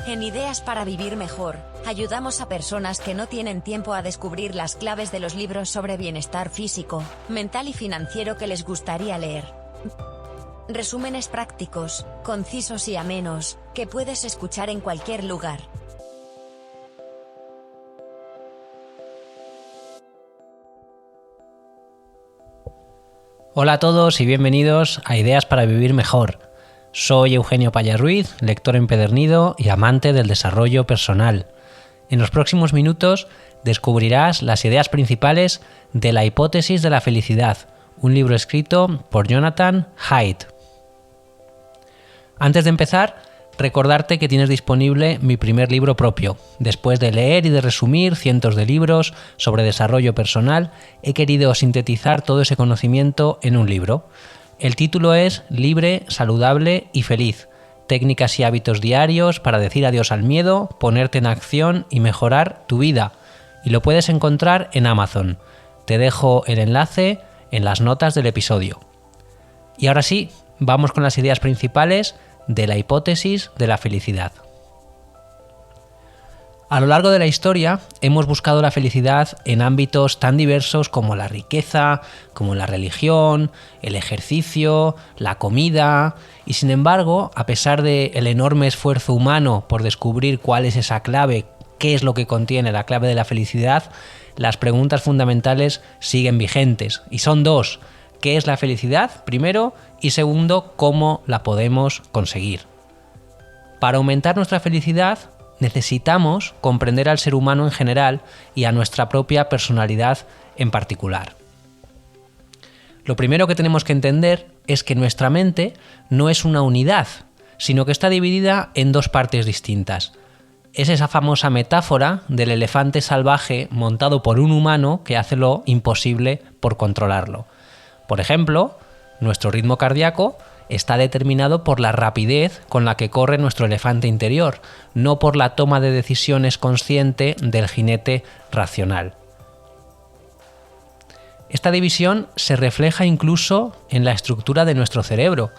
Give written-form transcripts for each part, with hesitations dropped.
En Ideas para Vivir Mejor, ayudamos a personas que no tienen tiempo a descubrir las claves de los libros sobre bienestar físico, mental y financiero que les gustaría leer. Resúmenes prácticos, concisos y amenos, que puedes escuchar en cualquier lugar. Hola a todos y bienvenidos a Ideas para Vivir Mejor. Soy Eugenio Paya Ruiz, lector empedernido y amante del desarrollo personal. En los próximos minutos descubrirás las ideas principales de La hipótesis de la felicidad, un libro escrito por Jonathan Haidt. Antes de empezar, recordarte que tienes disponible mi primer libro propio. Después de leer y de resumir cientos de libros sobre desarrollo personal, he querido sintetizar todo ese conocimiento en un libro. El título es Libre, saludable y feliz. Técnicas y hábitos diarios para decir adiós al miedo, ponerte en acción y mejorar tu vida. Y lo puedes encontrar en Amazon. Te dejo el enlace en las notas del episodio. Y ahora sí, vamos con las ideas principales de la hipótesis de la felicidad. A lo largo de la historia hemos buscado la felicidad en ámbitos tan diversos como la riqueza, como la religión, el ejercicio, la comida, y sin embargo, a pesar del enorme esfuerzo humano por descubrir cuál es esa clave, qué es lo que contiene la clave de la felicidad, las preguntas fundamentales siguen vigentes, y son dos: ¿qué es la felicidad? Primero, y segundo, ¿cómo la podemos conseguir? Para aumentar nuestra felicidad, necesitamos comprender al ser humano en general y a nuestra propia personalidad en particular. Lo primero que tenemos que entender es que nuestra mente no es una unidad, sino que está dividida en dos partes distintas. Es esa famosa metáfora del elefante salvaje montado por un humano que hace lo imposible por controlarlo. Por ejemplo, nuestro ritmo cardíaco está determinado por la rapidez con la que corre nuestro elefante interior, no por la toma de decisiones consciente del jinete racional. Esta división se refleja incluso en la estructura de nuestro cerebro,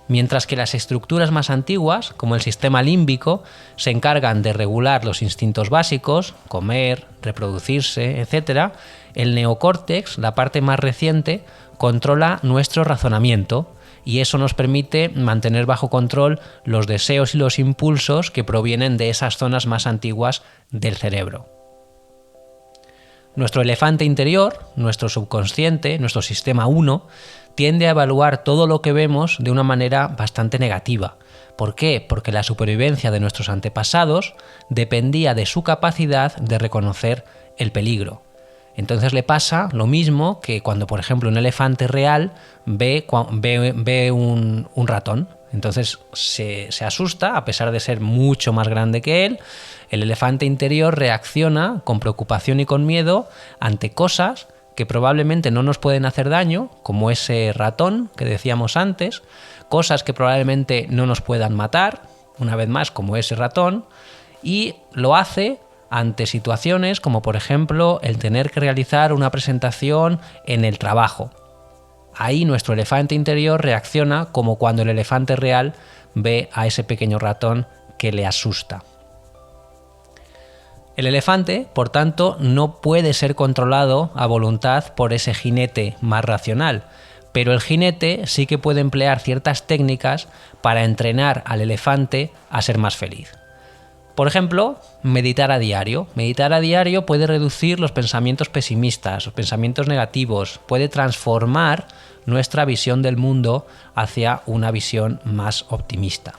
mientras que las estructuras más antiguas, como el sistema límbico, se encargan de regular los instintos básicos, comer, reproducirse, etc., el neocórtex, la parte más reciente, controla nuestro razonamiento, y eso nos permite mantener bajo control los deseos y los impulsos que provienen de esas zonas más antiguas del cerebro. Nuestro elefante interior, nuestro subconsciente, nuestro sistema 1, tiende a evaluar todo lo que vemos de una manera bastante negativa. ¿Por qué? Porque la supervivencia de nuestros antepasados dependía de su capacidad de reconocer el peligro. Entonces le pasa lo mismo que cuando, por ejemplo, un elefante real ve un ratón. Entonces se asusta, a pesar de ser mucho más grande que él. El elefante interior reacciona con preocupación y con miedo ante cosas que probablemente no nos pueden hacer daño, como ese ratón que decíamos antes, cosas que probablemente no nos puedan matar, una vez más, como ese ratón, y lo hace ante situaciones como, por ejemplo, el tener que realizar una presentación en el trabajo. Ahí nuestro elefante interior reacciona como cuando el elefante real ve a ese pequeño ratón que le asusta. El elefante, por tanto, no puede ser controlado a voluntad por ese jinete más racional, pero el jinete sí que puede emplear ciertas técnicas para entrenar al elefante a ser más feliz. Por ejemplo, meditar a diario. Meditar a diario puede reducir los pensamientos pesimistas, los pensamientos negativos, puede transformar nuestra visión del mundo hacia una visión más optimista.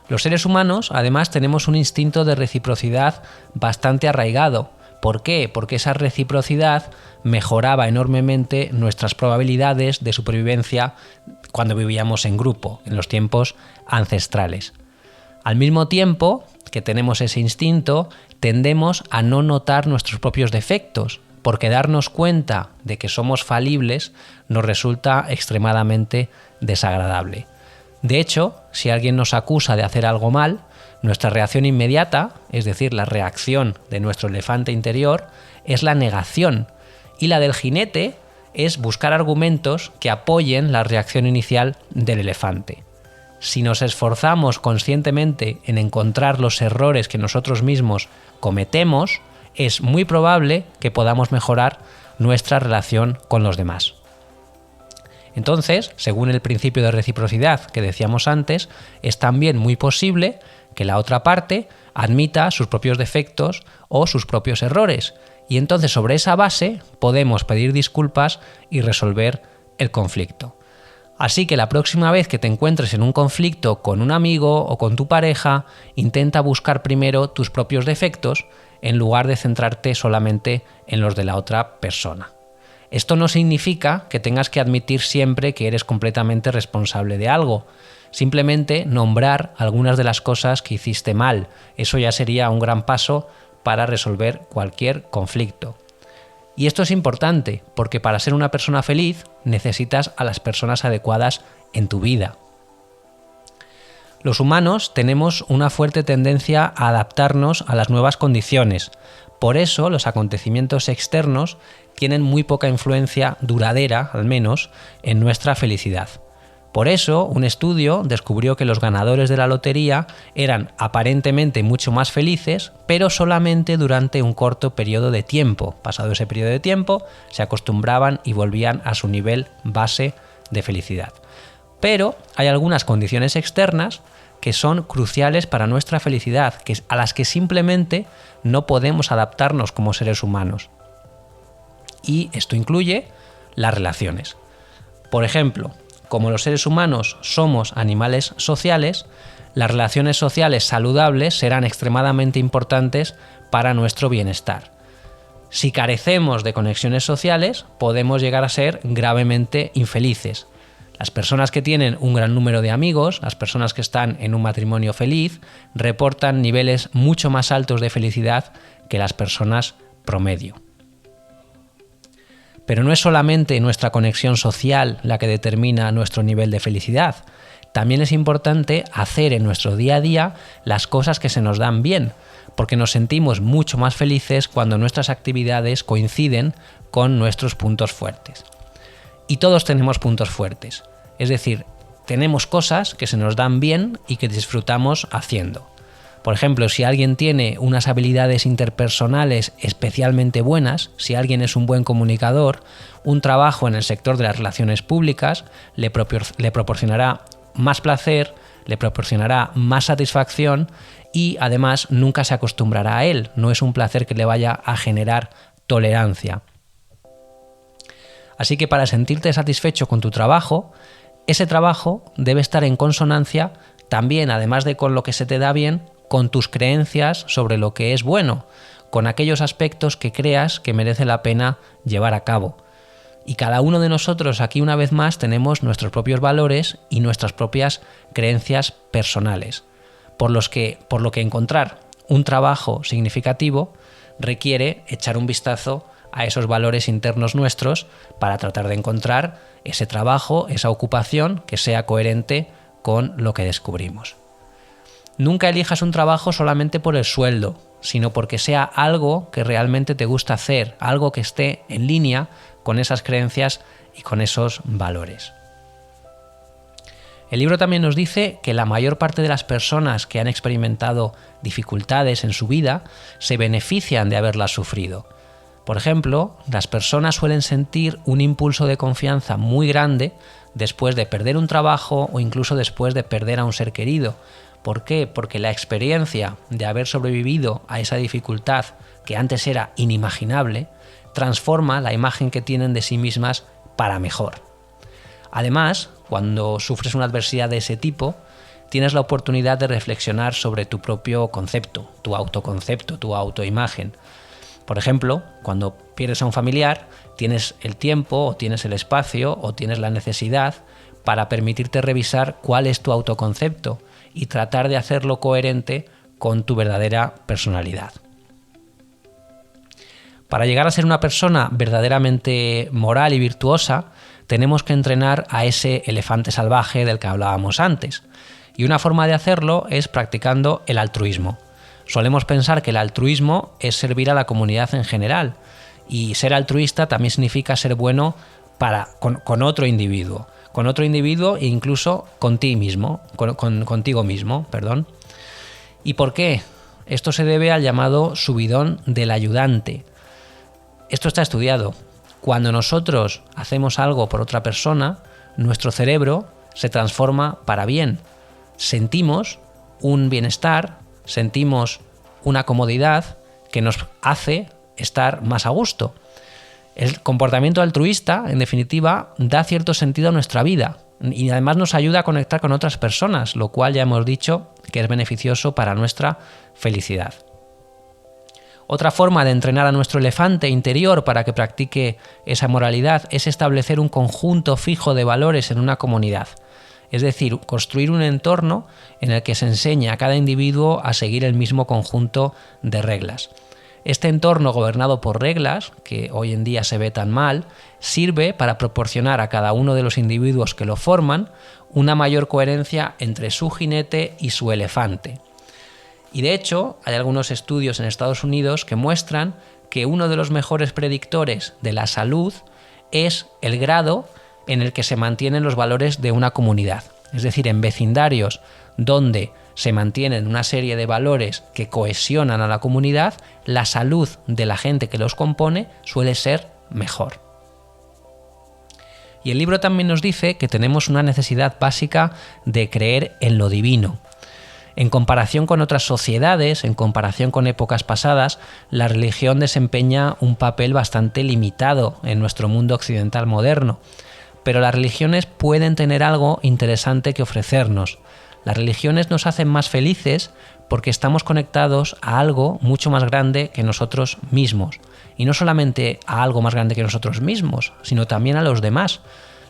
Los seres humanos, además, tenemos un instinto de reciprocidad bastante arraigado. ¿Por qué? Porque esa reciprocidad mejoraba enormemente nuestras probabilidades de supervivencia cuando vivíamos en grupo, en los tiempos ancestrales. Al mismo tiempo que tenemos ese instinto, tendemos a no notar nuestros propios defectos, porque darnos cuenta de que somos falibles nos resulta extremadamente desagradable. De hecho, si alguien nos acusa de hacer algo mal, nuestra reacción inmediata, es decir, la reacción de nuestro elefante interior, es la negación, y la del jinete es buscar argumentos que apoyen la reacción inicial del elefante. si nos esforzamos conscientemente en encontrar los errores que nosotros mismos cometemos, es muy probable que podamos mejorar nuestra relación con los demás. Entonces, según el principio de reciprocidad que decíamos antes, es también muy posible que la otra parte admita sus propios defectos o sus propios errores, y entonces sobre esa base podemos pedir disculpas y resolver el conflicto. Así que la próxima vez que te encuentres en un conflicto con un amigo o con tu pareja, intenta buscar primero tus propios defectos en lugar de centrarte solamente en los de la otra persona. Esto no significa que tengas que admitir siempre que eres completamente responsable de algo. Simplemente nombrar algunas de las cosas que hiciste mal. Eso ya sería un gran paso para resolver cualquier conflicto. Y esto es importante porque para ser una persona feliz necesitas a las personas adecuadas en tu vida. Los humanos tenemos una fuerte tendencia a adaptarnos a las nuevas condiciones. Por eso los acontecimientos externos tienen muy poca influencia duradera, al menos, en nuestra felicidad. Por eso, un estudio descubrió que los ganadores de la lotería eran aparentemente mucho más felices, pero solamente durante un corto periodo de tiempo. Pasado ese periodo de tiempo, se acostumbraban y volvían a su nivel base de felicidad. Pero hay algunas condiciones externas que son cruciales para nuestra felicidad, a las que simplemente no podemos adaptarnos como seres humanos. Y esto incluye las relaciones. Por ejemplo, como los seres humanos somos animales sociales, las relaciones sociales saludables serán extremadamente importantes para nuestro bienestar. Si carecemos de conexiones sociales, podemos llegar a ser gravemente infelices. Las personas que tienen un gran número de amigos, las personas que están en un matrimonio feliz, reportan niveles mucho más altos de felicidad que las personas promedio. Pero no es solamente nuestra conexión social la que determina nuestro nivel de felicidad. También es importante hacer en nuestro día a día las cosas que se nos dan bien, porque nos sentimos mucho más felices cuando nuestras actividades coinciden con nuestros puntos fuertes. Y todos tenemos puntos fuertes, es decir, tenemos cosas que se nos dan bien y que disfrutamos haciendo. Por ejemplo, si alguien tiene unas habilidades interpersonales especialmente buenas, si alguien es un buen comunicador, un trabajo en el sector de las relaciones públicas le proporcionará más placer, le proporcionará más satisfacción y además nunca se acostumbrará a él. No es un placer que le vaya a generar tolerancia. Así que para sentirte satisfecho con tu trabajo, ese trabajo debe estar en consonancia también, además de con lo que se te da bien, con tus creencias sobre lo que es bueno, con aquellos aspectos que creas que merece la pena llevar a cabo. Y cada uno de nosotros aquí una vez más tenemos nuestros propios valores y nuestras propias creencias personales, por lo que encontrar un trabajo significativo requiere echar un vistazo a esos valores internos nuestros para tratar de encontrar ese trabajo, esa ocupación que sea coherente con lo que descubrimos. Nunca elijas un trabajo solamente por el sueldo, sino porque sea algo que realmente te gusta hacer, algo que esté en línea con esas creencias y con esos valores. El libro también nos dice que la mayor parte de las personas que han experimentado dificultades en su vida se benefician de haberlas sufrido. Por ejemplo, las personas suelen sentir un impulso de confianza muy grande después de perder un trabajo o incluso después de perder a un ser querido. ¿Por qué? Porque la experiencia de haber sobrevivido a esa dificultad que antes era inimaginable transforma la imagen que tienen de sí mismas para mejor. Además, cuando sufres una adversidad de ese tipo, tienes la oportunidad de reflexionar sobre tu propio concepto, tu autoconcepto, tu autoimagen. Por ejemplo, cuando pierdes a un familiar, tienes el tiempo o tienes el espacio o tienes la necesidad para permitirte revisar cuál es tu autoconcepto y tratar de hacerlo coherente con tu verdadera personalidad. Para llegar a ser una persona verdaderamente moral y virtuosa, tenemos que entrenar a ese elefante salvaje del que hablábamos antes. Y una forma de hacerlo es practicando el altruismo. Solemos pensar que el altruismo es servir a la comunidad en general, y ser altruista también significa ser bueno con otro individuo, con otro individuo e incluso contigo mismo, perdón. ¿Y por qué? Esto se debe al llamado subidón del ayudante. Esto está estudiado. Cuando nosotros hacemos algo por otra persona, nuestro cerebro se transforma para bien. Sentimos un bienestar, sentimos una comodidad que nos hace estar más a gusto. El comportamiento altruista, en definitiva, da cierto sentido a nuestra vida y además nos ayuda a conectar con otras personas, lo cual ya hemos dicho que es beneficioso para nuestra felicidad. Otra forma de entrenar a nuestro elefante interior para que practique esa moralidad es establecer un conjunto fijo de valores en una comunidad. Es decir, construir un entorno en el que se enseña a cada individuo a seguir el mismo conjunto de reglas. Este entorno gobernado por reglas, que hoy en día se ve tan mal, sirve para proporcionar a cada uno de los individuos que lo forman una mayor coherencia entre su jinete y su elefante. Y de hecho, hay algunos estudios en Estados Unidos que muestran que uno de los mejores predictores de la salud es el grado en el que se mantienen los valores de una comunidad. Es decir, en vecindarios donde se mantienen una serie de valores que cohesionan a la comunidad, la salud de la gente que los compone suele ser mejor. Y el libro también nos dice que tenemos una necesidad básica de creer en lo divino. En comparación con otras sociedades, en comparación con épocas pasadas, la religión desempeña un papel bastante limitado en nuestro mundo occidental moderno. Pero las religiones pueden tener algo interesante que ofrecernos. Las religiones nos hacen más felices porque estamos conectados a algo mucho más grande que nosotros mismos. Y no solamente a algo más grande que nosotros mismos, sino también a los demás.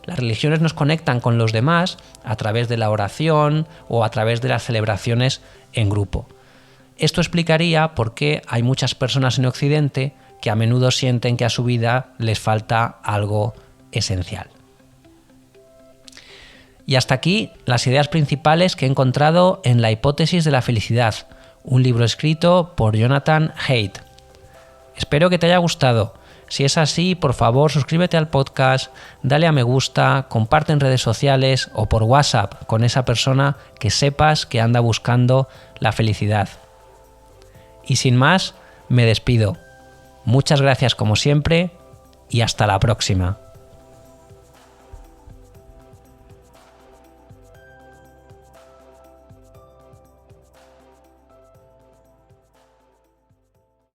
Las religiones nos conectan con los demás a través de la oración o a través de las celebraciones en grupo. Esto explicaría por qué hay muchas personas en Occidente que a menudo sienten que a su vida les falta algo esencial. Y hasta aquí las ideas principales que he encontrado en La hipótesis de la felicidad, un libro escrito por Jonathan Haidt. Espero que te haya gustado. Si es así, por favor, suscríbete al podcast, dale a me gusta, comparte en redes sociales o por WhatsApp con esa persona que sepas que anda buscando la felicidad. Y sin más, me despido. Muchas gracias como siempre y hasta la próxima.